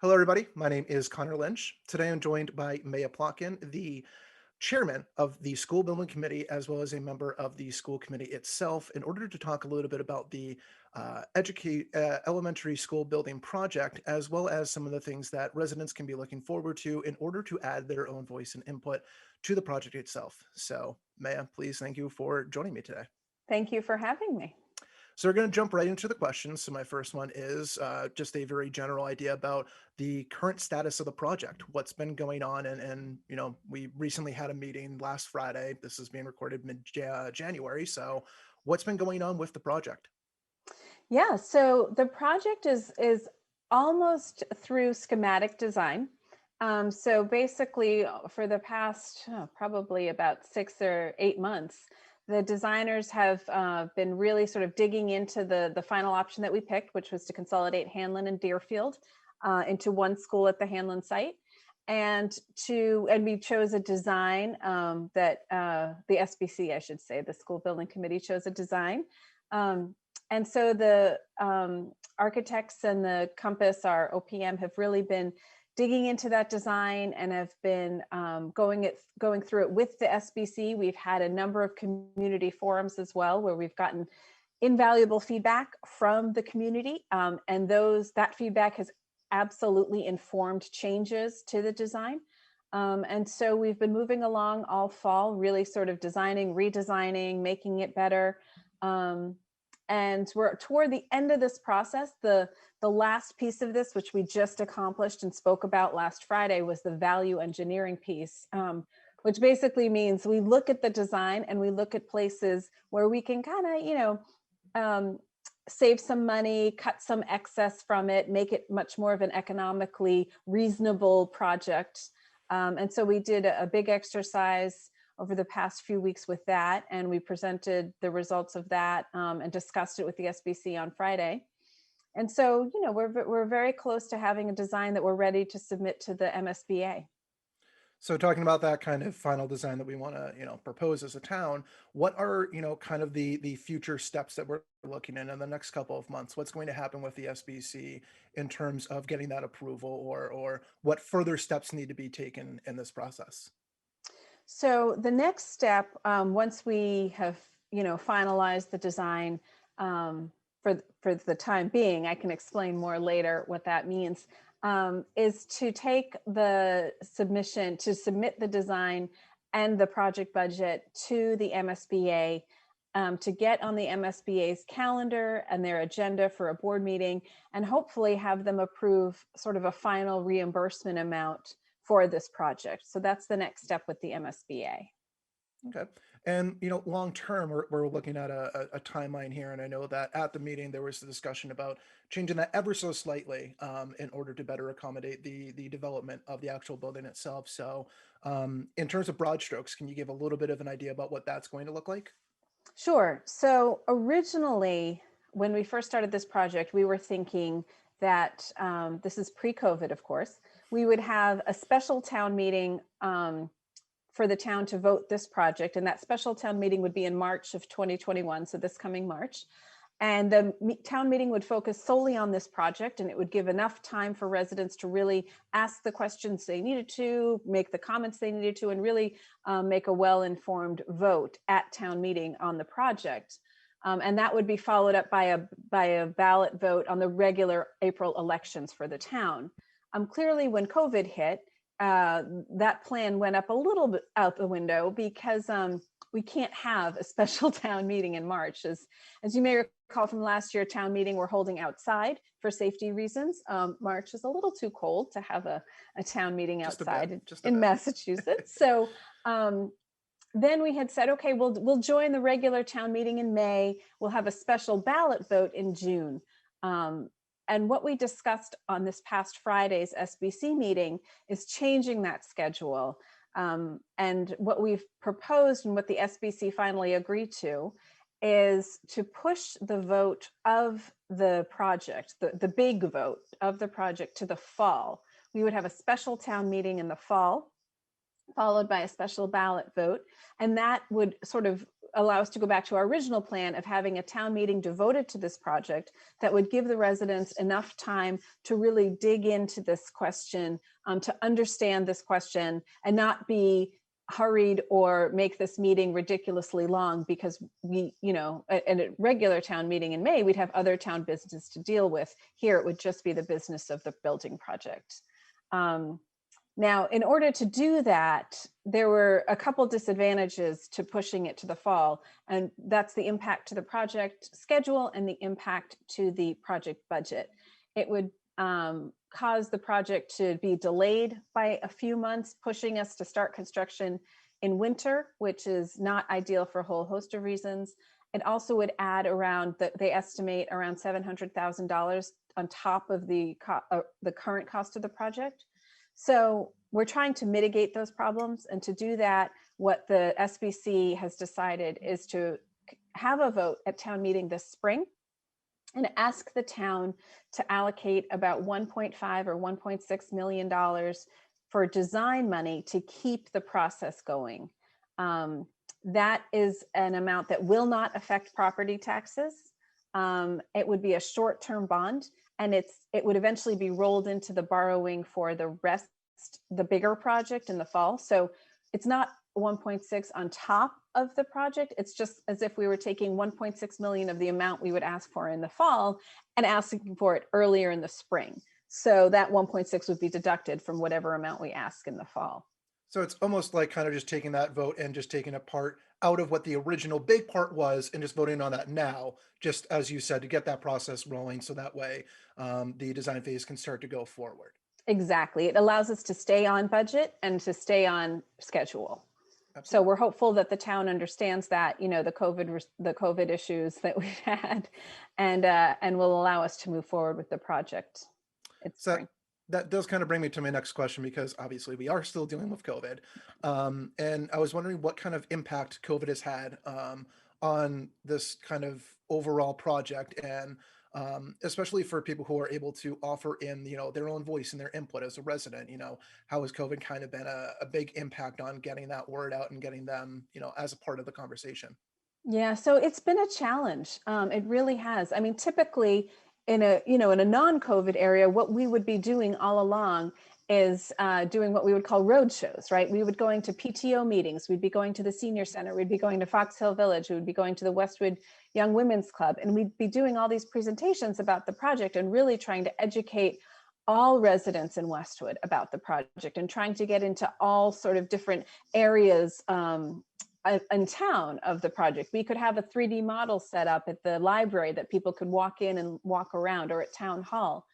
Hello, everybody. My name is Connor Lynch. Today I'm joined by Maya Plotkin, the chairman of the school building committee, as well as a member of the school committee itself, in order to talk a little bit about the elementary school building project, as well as some of the things that residents can be looking forward to in order to add their own voice and input to the project itself. So, Maya, please thank you for joining me today. Thank you for having me. So we're going to jump right into the questions. So my first one is just a very general idea about the current status of the project. What's been going on, and we recently had a meeting last Friday. This is being recorded mid January. So what's been going on with the project? Yeah, so the project is almost through schematic design. So basically, for the past probably about 6 or 8 months, the designers have been really sort of digging into the final option that we picked, which was to consolidate Hanlon and Deerfield into one school at the Hanlon site. And we chose a design that the SBC, I should say, the school building committee chose a design. And so the architects and the Compass, our OPM, have really been digging into that design and have been going through it with the SBC. We've had a number of community forums as well, where we've gotten invaluable feedback from the community, and that feedback has absolutely informed changes to the design. And so we've been moving along all fall, really sort of designing, redesigning, making it better. And we're toward the end of this process. The last piece of this, which we just accomplished and spoke about last Friday, was the value engineering piece, which basically means we look at the design and we look at places where we can kind of, save some money, cut some excess from it, make it much more of an economically reasonable project. And so we did a big exercise over the past few weeks with that, and we presented the results of that and discussed it with the SBC on Friday. And so, we're very close to having a design that we're ready to submit to the MSBA. So talking about that kind of final design that we want to, propose as a town, what are, kind of the future steps that we're looking in the next couple of months? What's going to happen with the SBC in terms of getting that approval, or what further steps need to be taken in this process? So the next step, once we have, finalized the design, for the time being, I can explain more later what that means, is to take the submission, to submit the design and the project budget to the MSBA, to get on the MSBA's calendar and their agenda for a board meeting, and hopefully have them approve sort of a final reimbursement amount for this project. So that's the next step with the MSBA. Okay. And, long term, we're looking at a timeline here. And I know that at the meeting, there was a discussion about changing that ever so slightly in order to better accommodate the development of the actual building itself. So, in terms of broad strokes, can you give a little bit of an idea about what that's going to look like? Sure. So originally, when we first started this project, we were thinking that this is pre-COVID, of course, we would have a special town meeting for the town to vote this project. And that special town meeting would be in March of 2021, so this coming March. And the town meeting would focus solely on this project, and it would give enough time for residents to really ask the questions they needed to, make the comments they needed to, and really make a well-informed vote at town meeting on the project. And that would be followed up by a ballot vote on the regular April elections for the town. Clearly, when COVID hit, that plan went up a little bit out the window because we can't have a special town meeting in March. As you may recall from last year, town meeting we're holding outside for safety reasons. March is a little too cold to have a town meeting Just a bit, outside just a in bit. Massachusetts. So then we had said, okay, we'll join the regular town meeting in May. We'll have a special ballot vote in June. And what we discussed on this past Friday's SBC meeting is changing that schedule. And what we've proposed and what the SBC finally agreed to is to push the vote of the project, the big vote of the project, to the fall. We would have a special town meeting in the fall, followed by a special ballot vote. And that would sort of allow us to go back to our original plan of having a town meeting devoted to this project that would give the residents enough time to really dig into this question, to understand this question and not be hurried or make this meeting ridiculously long, because we, at a regular town meeting in May, we'd have other town business to deal with. Here, it would just be the business of the building project. Now, in order to do that, there were a couple disadvantages to pushing it to the fall, and that's the impact to the project schedule and the impact to the project budget. It would cause the project to be delayed by a few months, pushing us to start construction in winter, which is not ideal for a whole host of reasons. It also would add around, they estimate around $700,000 on top of the current cost of the project. So we're trying to mitigate those problems. And to do that, what the SBC has decided is to have a vote at town meeting this spring and ask the town to allocate about $1.5 or $1.6 million for design money to keep the process going. That is an amount that will not affect property taxes. It would be a short-term bond, and it would eventually be rolled into the borrowing for the rest, the bigger project in the fall. So it's not 1.6 on top of the project. It's just as if we were taking 1.6 million of the amount we would ask for in the fall and asking for it earlier in the spring. So that 1.6 would be deducted from whatever amount we ask in the fall. So it's almost like kind of just taking that vote and just taking a part out of what the original big part was and just voting on that now, just as you said, to get that process rolling. So that way the design phase can start to go forward. Exactly. It allows us to stay on budget and to stay on schedule. So Absolutely. we're hopeful that the town understands that, the COVID issues that we've had, and will allow us to move forward with the project. It's So spring. that does kind of bring me to my next question, because obviously we are still dealing with COVID. And I was wondering what kind of impact COVID has had on this kind of overall project, and especially for people who are able to offer in, their own voice and their input as a resident. How has COVID kind of been a big impact on getting that word out and getting them, as a part of the conversation? Yeah, so it's been a challenge. It really has. I mean, typically in a non-COVID area, what we would be doing all along is doing what we would call road shows, right? We would going to PTO meetings, we'd be going to the senior center, we'd be going to Fox Hill Village, we would be going to the Westwood Young Women's Club, and we'd be doing all these presentations about the project and really trying to educate all residents in Westwood about the project and trying to get into all sort of different areas in town of the project. We could have a 3D model set up at the library that people could walk in and walk around, or at town hall.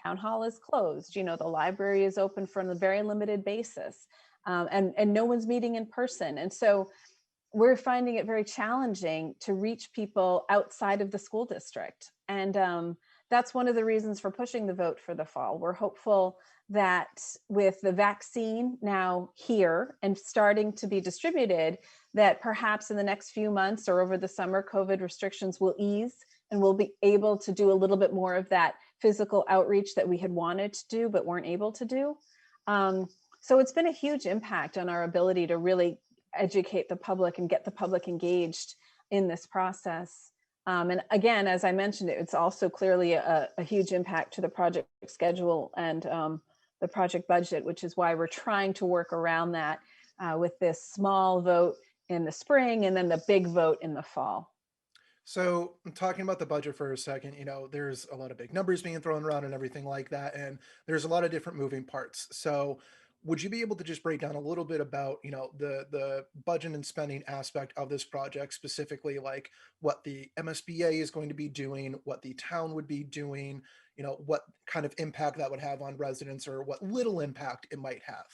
Town hall is closed. The library is open for a very limited basis, and no one's meeting in person. And so we're finding it very challenging to reach people outside of the school district. And that's one of the reasons for pushing the vote for the fall. We're hopeful that with the vaccine now here and starting to be distributed, that perhaps in the next few months or over the summer, COVID restrictions will ease and we'll be able to do a little bit more of that physical outreach that we had wanted to do but weren't able to do. So it's been a huge impact on our ability to really educate the public and get the public engaged in this process. And again, as I mentioned, it's also clearly a huge impact to the project schedule and the project budget, which is why we're trying to work around that with this small vote in the spring and then the big vote in the fall. So, talking about the budget for a second, there's a lot of big numbers being thrown around and everything like that, and there's a lot of different moving parts. So, would you be able to just break down a little bit about, the budget and spending aspect of this project, specifically like what the MSBA is going to be doing, what the town would be doing, what kind of impact that would have on residents, or what little impact it might have?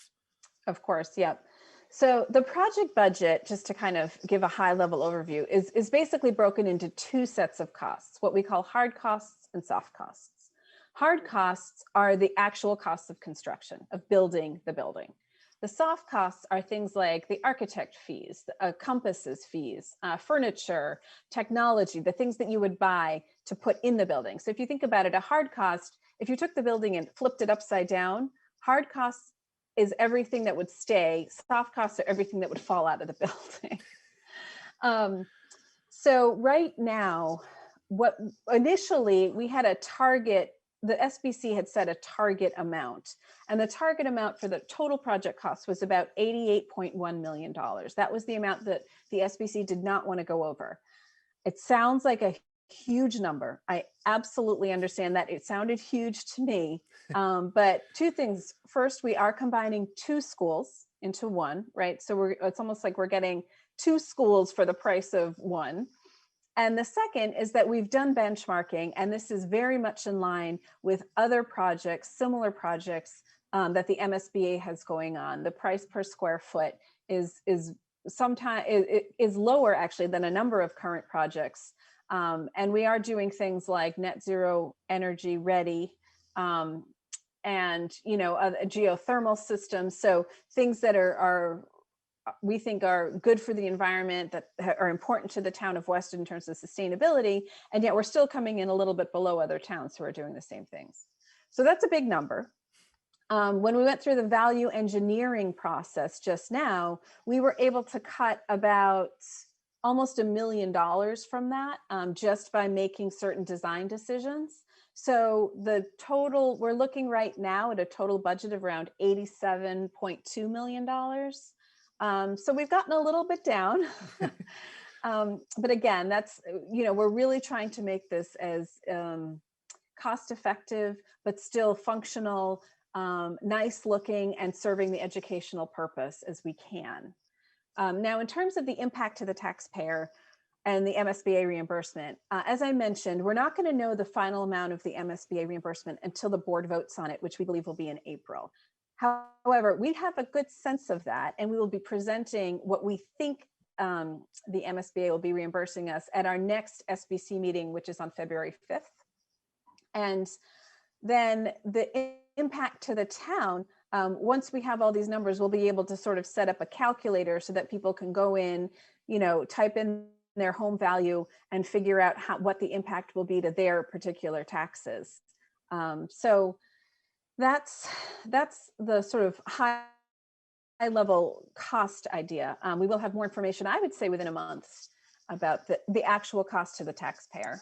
Of course, yep. So the project budget, just to kind of give a high level overview, is basically broken into two sets of costs, what we call hard costs and soft costs. Hard costs are the actual costs of construction, of building the building. The soft costs are things like the architect fees, compasses fees, furniture, technology, the things that you would buy to put in the building. So if you think about it, a hard cost, if you took the building and flipped it upside down, hard costs is everything that would stay. Soft costs are everything that would fall out of the building. Um, so right now, what initially we had a target, the SBC had set a target amount, and the target amount for the total project cost was about $88.1 million. That was the amount that the SBC did not want to go over. It sounds like a huge number. I absolutely understand that. It sounded huge to me. But two things. First, we are combining two schools into one, right? So it's almost like we're getting two schools for the price of one. And the second is that we've done benchmarking, and this is very much in line with other projects, similar projects that the MSBA has going on. The price per square foot is sometimes is lower actually than a number of current projects. And we are doing things like net zero energy ready, and geothermal systems. So things that are we think are good for the environment, that are important to the town of Westwood in terms of sustainability, and yet we're still coming in a little bit below other towns who are doing the same things. So that's a big number. When we went through the value engineering process just now, we were able to cut about almost $1 million from that, just by making certain design decisions. So the total, we're looking right now at a total budget of around $87.2 million. So we've gotten a little bit down. But again, that's, we're really trying to make this as cost effective, but still functional, nice looking, and serving the educational purpose as we can. Now, in terms of the impact to the taxpayer and the MSBA reimbursement, as I mentioned, we're not going to know the final amount of the MSBA reimbursement until the board votes on it, which we believe will be in April. However, we have a good sense of that, and we will be presenting what we think the MSBA will be reimbursing us at our next SBC meeting, which is on February 5th. And then the impact to the town, once we have all these numbers, we'll be able to sort of set up a calculator so that people can go in, type in their home value and figure out what the impact will be to their particular taxes. So that's the sort of high level cost idea. We will have more information, I would say, within a month about the actual cost to the taxpayer.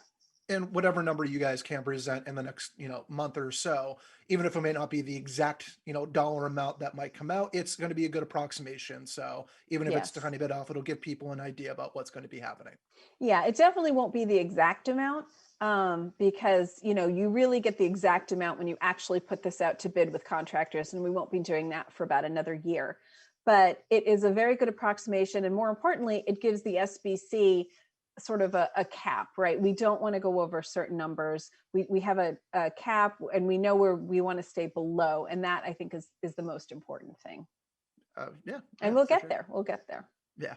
And whatever number you guys can present in the next, month or so, even if it may not be the exact, dollar amount that might come out, it's going to be a good approximation. So even if it's a Yes. tiny bit off, it'll give people an idea about what's going to be happening. Yeah, it definitely won't be the exact amount, because you really get the exact amount when you actually put this out to bid with contractors, and we won't be doing that for about another year. But it is a very good approximation, and more importantly, it gives the SBC sort of a cap, right? We don't want to go over certain numbers. We have a cap, and we know where we want to stay below, and that, I think, is the most important thing. Yeah, And yeah, we'll for get sure. there. We'll get there. Yeah.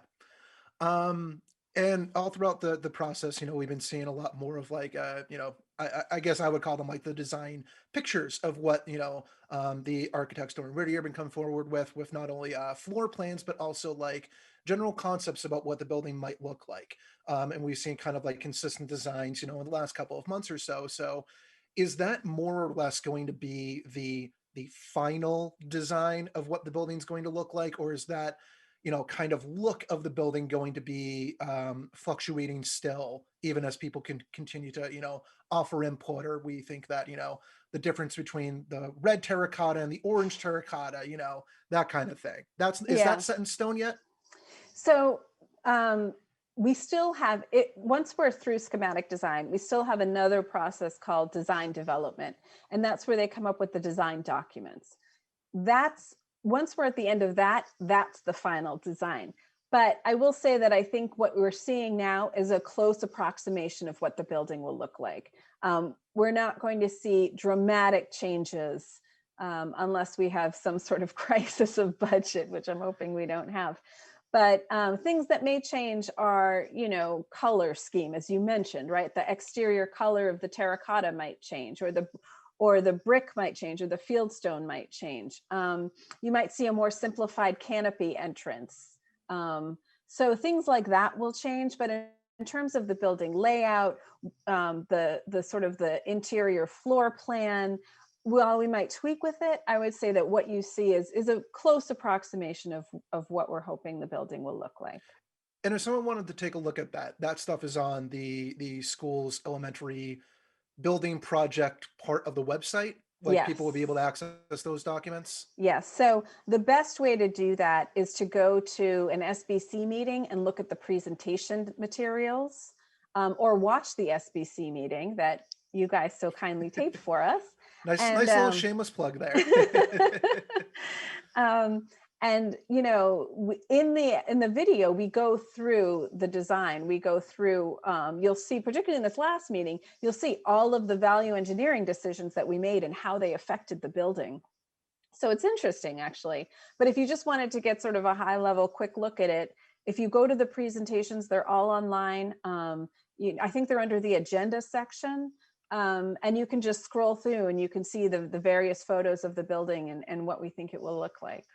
Um, and all throughout the process, we've been seeing a lot more of like, I guess I would call them like the design pictures of what, the architects Dorn Whittier been come forward with not only floor plans, but also like general concepts about what the building might look like. And we've seen kind of like consistent designs, in the last couple of months or so. So is that more or less going to be the final design of what the building's going to look like, or is that kind of look of the building going to be fluctuating still, even as people can continue to, offer input, or we think that, the difference between the red terracotta and the orange terracotta, that kind of thing. Is that Yeah. set in stone yet? So we still have it. Once we're through schematic design, we still have another process called design development. And that's where they come up with the design documents. That's Once we're at the end of that, that's the final design. But I will say that I think what we're seeing now is a close approximation of what the building will look like. We're not going to see dramatic changes unless we have some sort of crisis of budget, which I'm hoping we don't have. But things that may change are, color scheme, as you mentioned, right? The exterior color of the terracotta might change, or the brick might change, or the fieldstone might change. You might see a more simplified canopy entrance. So things like that will change, but in terms of the building layout, the sort of the interior floor plan, while we might tweak with it, I would say that what you see is a close approximation of what we're hoping the building will look like. And if someone wanted to take a look at that, that stuff is on the school's elementary building project part of the website. Like people will be able Yes. to access those documents. Yes. So the best way to do that is to go to an SBC meeting and look at the presentation materials, or watch the SBC meeting that you guys so kindly taped for us. Nice, And nice little shameless plug there. um, and in the video we go through the design. We go through. You'll see, particularly in this last meeting, you'll see all of the value engineering decisions that we made and how they affected the building. So it's interesting, actually. But if you just wanted to get sort of a high level quick look at it, if you go to the presentations, they're all online. I think they're under the agenda section. And you can just scroll through and you can see the various photos of the building and what we think it will look like.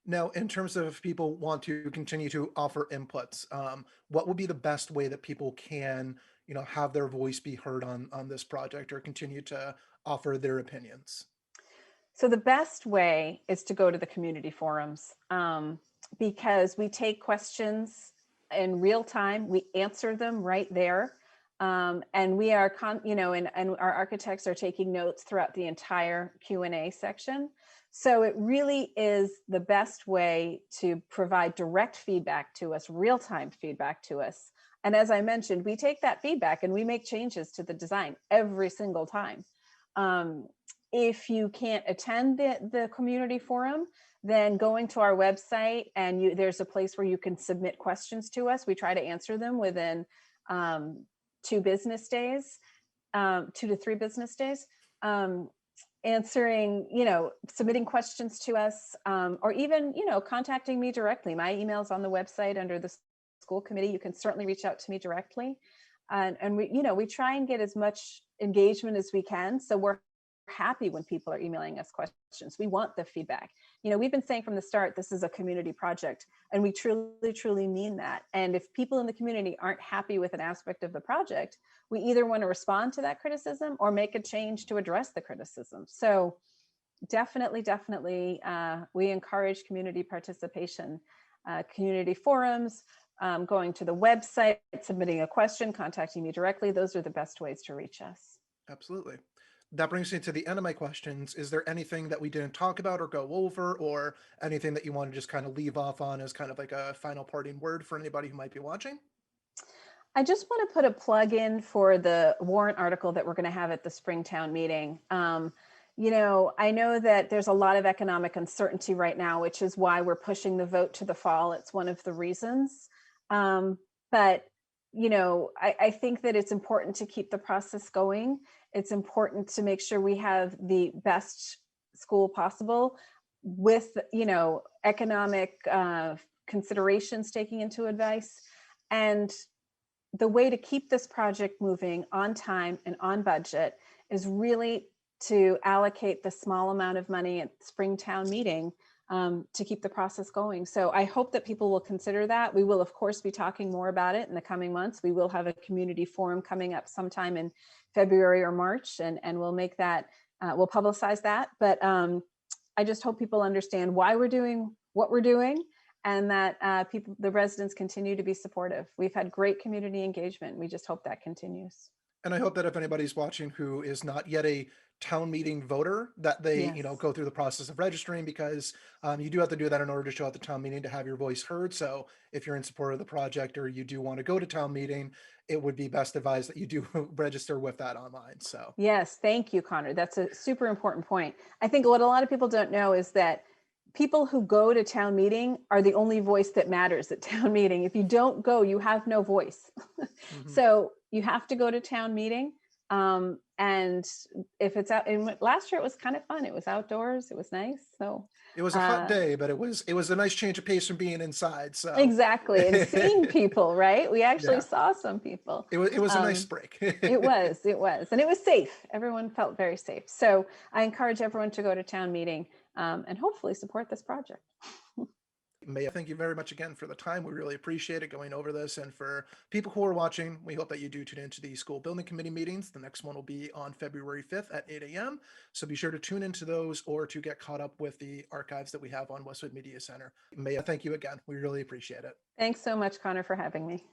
Now, in terms of if people want to continue to offer inputs, what would be the best way that people can, have their voice be heard on this project or continue to offer their opinions? So the best way is to go to the community forums, because we take questions in real time. We answer them right there. And we are, and our architects are taking notes throughout the entire Q&A section. So it really is the best way to provide direct feedback to us, real-time feedback to us. And as I mentioned, we take that feedback and we make changes to the design every single time. If you can't attend the community forum, then going to our website and there's a place where you can submit questions to us. We try to answer them within 2 business days, 2 to 3 business days. Answering, submitting questions to us, or even, contacting me directly. My email's on the website under the school committee. You can certainly reach out to me directly. And we try and get as much engagement as we can. So we're happy when people are emailing us questions. We want the feedback. We've been saying from the start, this is a community project, and we truly, truly mean that. And if people in the community aren't happy with an aspect of the project, we either want to respond to that criticism or make a change to address the criticism. So definitely, we encourage community participation, community forums, going to the website, submitting a question, contacting me directly. Those are the best ways to reach us. Absolutely. That brings me to the end of my questions. Is there anything that we didn't talk about or go over, or anything that you want to just kind of leave off on as kind of like a final parting word for anybody who might be watching? I just want to put a plug in for the warrant article that we're going to have at the Springtown meeting. I know that there's a lot of economic uncertainty right now, which is why we're pushing the vote to the fall. It's one of the reasons. But I think that it's important to keep the process going. It's important to make sure we have the best school possible with, economic considerations taking into advice. And the way to keep this project moving on time and on budget is really to allocate the small amount of money at Springtown meeting to keep the process going. So I hope that people will consider that. We will, of course, be talking more about it in the coming months. We will have a community forum coming up sometime in February or March, and we'll make that, we'll publicize that. But I just hope people understand why we're doing what we're doing, and that the residents continue to be supportive. We've had great community engagement. We just hope that continues. And I hope that if anybody's watching who is not yet a town meeting voter, that they, Yes. go through the process of registering, because you do have to do that in order to show at the town meeting to have your voice heard. So if you're in support of the project or you do want to go to town meeting, it would be best advised that you do register with that online. So Yes, thank you, Connor. That's a super important point. I think what a lot of people don't know is that people who go to town meeting are the only voice that matters at town meeting. If you don't go, you have no voice. mhm. So you have to go to town meeting. And if it's out, and last year it was kind of fun. It was outdoors. It was nice. So It was a hot uh, day, but it was a nice change of pace from being inside. So exactly. And seeing people, right? We actually yeah, saw some people. it was a nice Um, break. It was, and it was safe. Everyone felt very safe. So I encourage everyone to go to town meeting, and hopefully support this project. Maya, thank you very much again for the time. We really appreciate it going over this. And for people who are watching, we hope that you do tune into the school building committee meetings. The next one will be on February 5th at 8 a.m. So be sure to tune into those or to get caught up with the archives that we have on Westwood Media Center. Maya, thank you again. We really appreciate it. Thanks so much, Connor, for having me.